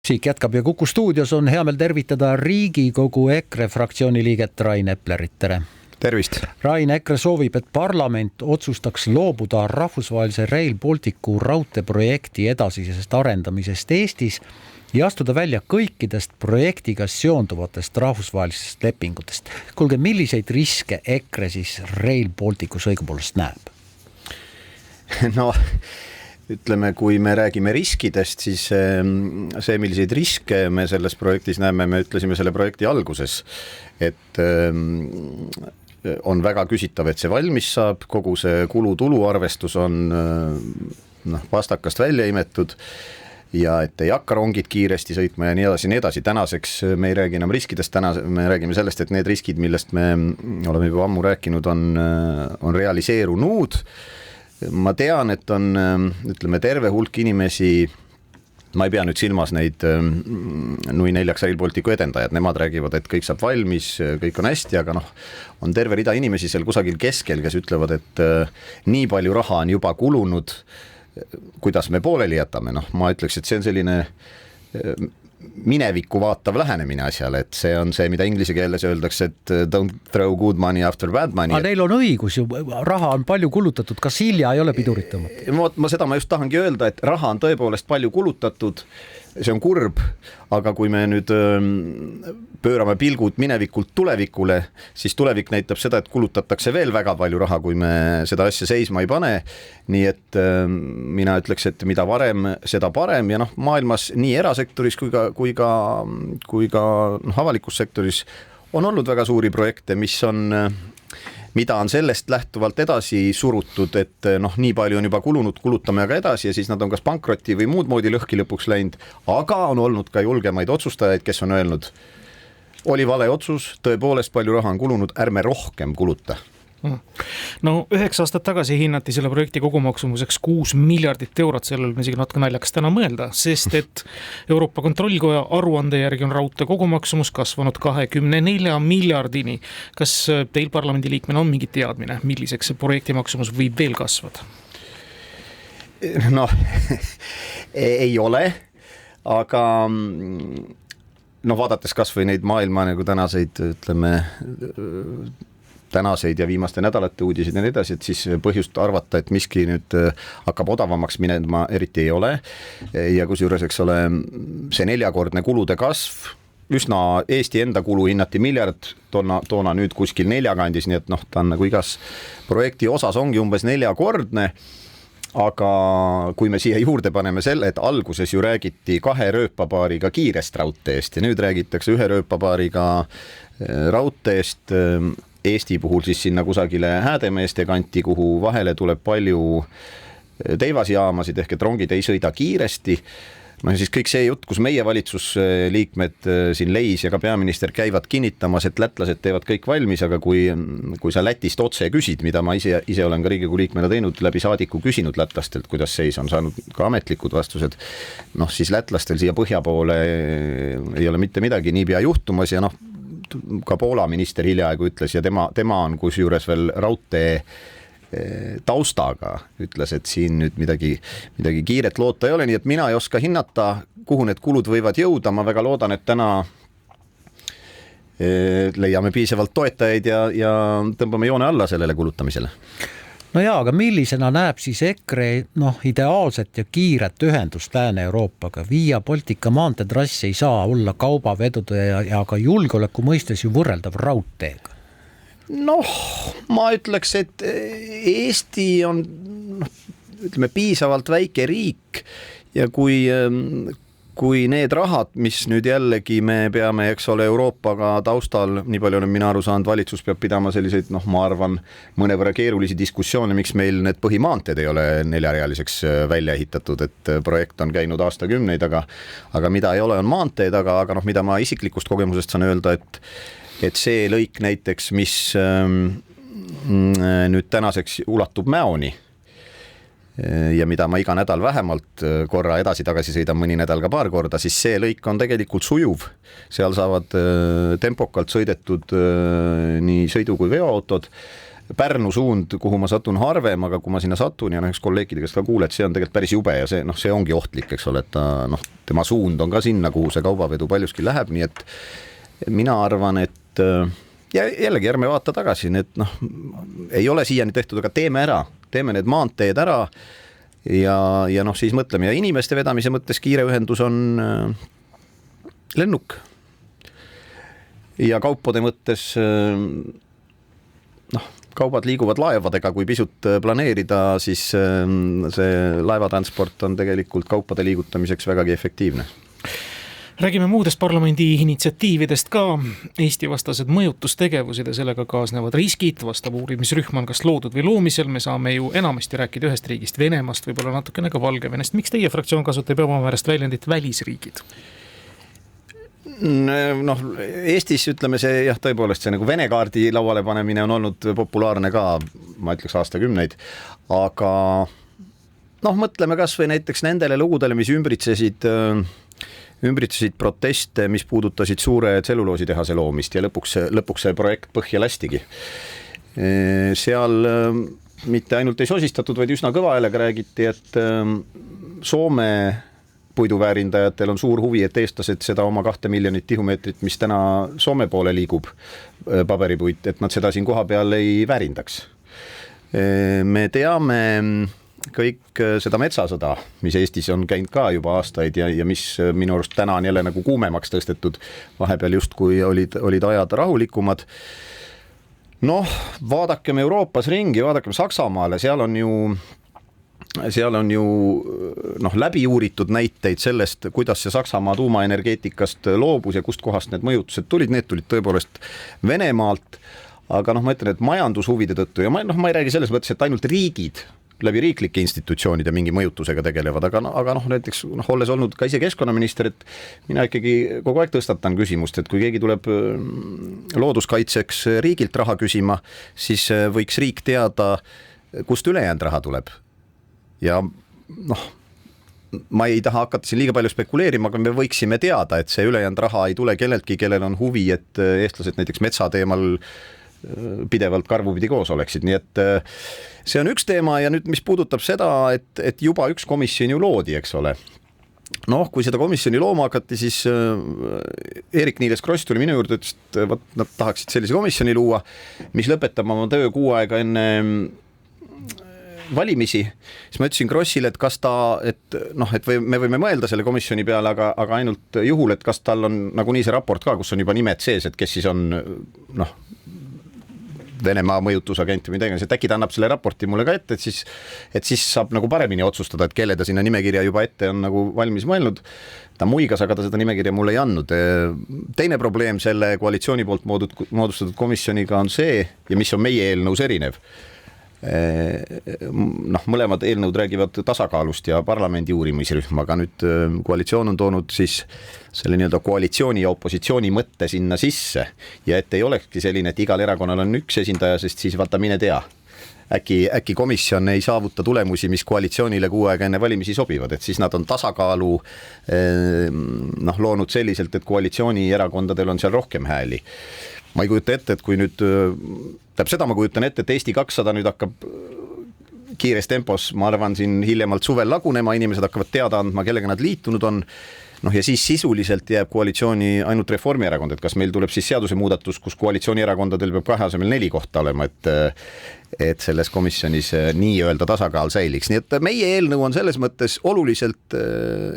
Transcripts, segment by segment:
Siik jätkab ja Kuku stuudios on hea meel tervitada Riigikogu EKRE fraktsiooni liiget Rain Eplerit. Tere! Tervist! Rain, EKRE soovib, et parlament otsustaks loobuda rahvusvahelise Rail Balticu raudteeprojekti edasisest arendamisest Eestis ja astuda välja kõikidest projektiga seonduvatest rahvusvahelistest lepingutest. Kuulge, milliseid riske EKRE siis Rail Balticus õigupoolest näeb? No, ütleme, kui me räägime riskidest, siis see, milliseid riske me selles projektis näeme, me ütlesime selle projekti alguses, et on väga küsitav, et see valmis saab, kogu see kulu-tulu arvestus on vastakast välja imetud ja et ei hakka rongid kiiresti sõitma ja nii edasi. Tänaseks me ei räägi enam riskidest, täna me räägime sellest, et need riskid, millest me oleme juba ammu rääkinud, on realiseerunud. Ma tean, et on, ütleme, terve hulk inimesi, ma ei pea nüüd silmas neid nui 4 Rail Balticu edendajad, nemad räägivad, et kõik saab valmis, kõik on hästi, aga on terve rida inimesi seal kusagil keskel, kes ütlevad, et nii palju raha on juba kulunud, kuidas me pooleli jätame. Ma ütleks, et see on selline minevikku vaatav lähenemine asjale, et see on see, mida inglise keeles öeldakse, et don't throw good money after bad money. Aga neil on õigus ju, raha on palju kulutatud, kas hilja ei ole pidurit tõmmata? Ma just tahangi öelda, et raha on tõepoolest palju kulutatud, see on kurb, aga kui me nüüd pöörame pilgud minevikult tulevikule, siis tulevik näitab seda, et kulutatakse veel väga palju raha, kui me seda asja seisma ei pane. Nii et mina ütleks, et mida varem, seda parem ja maailmas nii erasektoris kui ka avalikus sektoris on olnud väga suuri projekte, mida on sellest lähtuvalt edasi surutud, et nii palju on juba kulunud, kulutame aga edasi ja siis nad on kas pankrotti või muud moodi lõhki lõpuks läinud, aga on olnud ka julgemaid otsustajaid, kes on öelnud, oli vale otsus, tõepoolest palju raha on kulunud, ärme rohkem kuluta. No 9 aastat tagasi hinnati selle projekti kogumaksumuseks 6 miljardit eurot, sellel on isegi natuke naljakas täna mõelda, sest et Euroopa Kontrollikoja aruande järgi on raudtee kogumaksumus kasvanud 24 miljardini. Kas teil parlamendiliikmena on mingi teadmine, milliseks see projekti maksumus võib veel kasvada? Ei ole, aga vaadates kas või neid maailma tänaseid, ütleme, tänaseid ja viimaste nädalate uudiseid ja nii edasi, et siis põhjust arvata, et miski nüüd hakkab odavamaks minema, eriti ei ole. Ja kusjuures, eks ole, see 4-kordne kulude kasv, üsna Eesti enda kulu hinnati miljard, toona nüüd kuskil 4 kandis, nii et ta on igas projekti osas ongi umbes 4-kordne. Aga kui me siia juurde paneme selle, et alguses ju räägiti 2 rööpapaariga kiirest raudteest ja nüüd räägitakse 1 rööpapaariga raudteest Eesti puhul siis sinna kusagile Häädemeeste kanti, kuhu vahele tuleb palju teivasjaamasid ehk et rongid ei sõida kiiresti. Siis kõik see jutt, kus meie valitsusliikmed siin Leis ja ka peaminister käivad kinnitamas, et lätlased teevad kõik valmis, aga kui sa Lätist otse küsid, mida ma ise olen ka Riigikogu liikmena teinud, läbi saadiku küsinud lätlastelt, kuidas seis on saanud ka ametlikud vastused, siis lätlastel siia põhja poole ei ole mitte midagi niipea juhtumas ja ka Poola minister hiljaaegu ütles ja tema on kusjuures veel raudtee taustaga, ütles, et siin nüüd midagi kiiret loota ei ole, nii et mina ei oska hinnata, kuhu need kulud võivad jõuda. Ma väga loodan, et täna leiame piisavalt toetajaid ja tõmbame joone alla sellele kulutamisele. No jaa, aga millisena näeb siis EKRE ideaalset ja kiiret ühendust Lääne-Euroopaga? Via Baltica maanteetrass ei saa olla kaubavedude ja ka julgeoleku mõistes ju võrreldav raudteega. Ma ütleks, et Eesti on ütleme, piisavalt väike riik ja kui need rahad, mis nüüd jällegi me peame, eks ole, Euroopaga taustal, nii palju on mina aru saanud, valitsus peab pidama selliseid, ma arvan, mõnevõrra keerulisi diskussioone, miks meil need põhimaanteed ei ole 4-realiseks välja ehitatud, et projekt on käinud aastakümneid, aga mida ei ole, on maanteed, aga mida ma isiklikust kogemusest saan öelda, et see lõik näiteks, mis nüüd tänaseks ulatub Mäoni ja mida ma iga nädal vähemalt korra edasi-tagasi sõidan, mõni nädal ka paar korda, siis see lõik on tegelikult sujuv. Seal saavad tempokalt sõidetud nii sõidu- kui veoautod. Pärnu suund, kuhu ma satun harvem, aga kui ma sinna satun ja näiteks kolleegide käest ka kuuled, see on tegelikult päris jube ja see ongi ohtlik, eks ole, et tema suund on ka sinna, kuhu see kaubavedu paljuski läheb, nii et mina arvan, et jällegi ärme vaata tagasi, need ei ole siiani tehtud, aga teeme need maanteed ära ja siis mõtleme ja inimeste vedamise mõttes kiire ühendus on lennuk ja kaupade mõttes kaubad liiguvad laevadega, kui pisut planeerida, siis see laevatransport on tegelikult kaupade liigutamiseks vägagi efektiivne. Räägime muudest parlamendi initsiatiividest ka. Eesti-vastased mõjutustegevused ja sellega kaasnevad riskid, vastav uurimisrühm on kas loodud või loomisel. Me saame ju enamasti rääkida ühest riigist, Venemaast, võib-olla natukene ka Valgevenest. Miks teie fraktsioon kasutab omamäärast väljendit välisriigid? Eestis ütleme see tõepoolest see nagu Vene kaardi lauale panemine on olnud populaarne ka, ma ütleks aastakümneid, aga mõtleme kas või näiteks nendele lugudele, mis ümbritsesid proteste, mis puudutasid suure tselluloositehase loomist ja lõpuks see projekt põhja lastigi. Seal mitte ainult ei sosistatud, vaid üsna kõva häälega räägiti, et Soome puiduväärindajatel on suur huvi, et eestlased seda oma 2 miljonit tihumeetrit, mis täna Soome poole liigub paberipuit, et nad seda siin koha peal ei väärindaks. Me teame kõik seda metsasõda, mis Eestis on käinud ka juba aastaid ja mis minu arust täna on jälle nagu kuumemaks tõstetud. Vahepeal justkui olid ajad rahulikumad. Vaadakem Euroopas ringi, vaadakem Saksamaale, seal on ju läbi uuritud näiteid sellest, kuidas see Saksamaa tuumaenergeetikast loobus ja kust kohast need mõjutused tulid. Need tulid tõepoolest Venemaalt, aga ma ütlen, et majandushuvide tõttu ja ma ei räägi selles mõttes, et ainult riigid läbi riiklike institutsioonide mingi mõjutusega tegelevad, aga näiteks olles olnud ka ise keskkonnaminister, et mina ikkagi kogu aeg tõstatan küsimust, et kui keegi tuleb looduskaitseks riigilt raha küsima, siis võiks riik teada, kust ülejäänud raha tuleb. Ja ma ei taha hakata siin liiga palju spekuleerima, aga me võiksime teada, et see ülejäänud raha ei tule kelleltki, kellel on huvi, et eestlased näiteks metsateemal pidevalt karvupidi koos oleksid. Nii et see on üks teema ja nüüd, mis puudutab seda, et juba üks komisjon ju loodi, eks ole. Kui seda komisjoni looma hakati, siis Eerik-Niiles Kross tuli minu juurde, ütles, et nad tahaksid sellise komisjoni luua, mis lõpetab oma töö 6 aega enne valimisi, siis ma ütlesin Krossile, et kas me võime mõelda selle komisjoni peale, aga ainult juhul, et kas tal on nagunii see raport ka, kus on juba nimed sees, et kes siis on Venemaa mõjutusagent või midagi, et äkki ta annab selle raporti mulle ka ette, et siis saab nagu paremini otsustada, et kelle ta sinna nimekirja juba ette on nagu valmis mõelnud. Ta muigas, aga ta seda nimekirja mulle ei andnud. Teine probleem selle koalitsiooni poolt moodustatud komisjoniga on see, ja mis on meie eelnõus erinev. Mõlemad eelnõud räägivad tasakaalust ja parlamendi uurimisrühm, aga nüüd koalitsioon on toonud siis selle nii-öelda koalitsiooni ja opositsiooni mõtte sinna sisse ja et ei olekski selline, et igal erakonnal on üks esindaja, sest siis vaata mine tea. Äkki komisjon ei saavuta tulemusi, mis koalitsioonile 6 aega enne valimisi sobivad, et siis nad on tasakaalu loonud selliselt, et koalitsiooni erakondadel on seal rohkem hääli. Ma ei kujuta ette, et kui nüüd seda ma kujutan ette, et Eesti 200 nüüd hakkab kiires tempos, ma arvan, siin hiljemalt suvel lagunema, inimesed hakkavad teada andma, kellega nad liitunud on. Ja siis sisuliselt jääb koalitsiooni ainult Reformierakond, et kas meil tuleb siis seadusemuudatus, kus koalitsioonierakondadel peab 2 asemel 4 kohta olema, et selles komisjonis nii-öelda tasakaal säiliks. Nii et meie eelnõu on selles mõttes oluliselt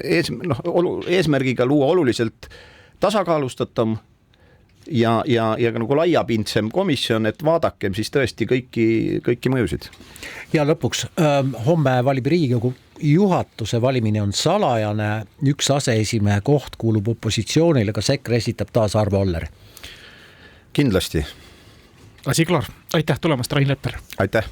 eesmärgiga luua oluliselt tasakaalustatam ja nagu laiapindsem komisjon, et vaadakem siis tõesti kõiki mõjusid. Ja lõpuks homme valib Riigikogu juhatuse valimine on salajane, üks aseesimehe koht kuulub opositsioonile, kas EKRE esitab taas Arvo Aller? Kindlasti. Asi klar. Aitäh tulemast, Rain Lepper. Aitäh.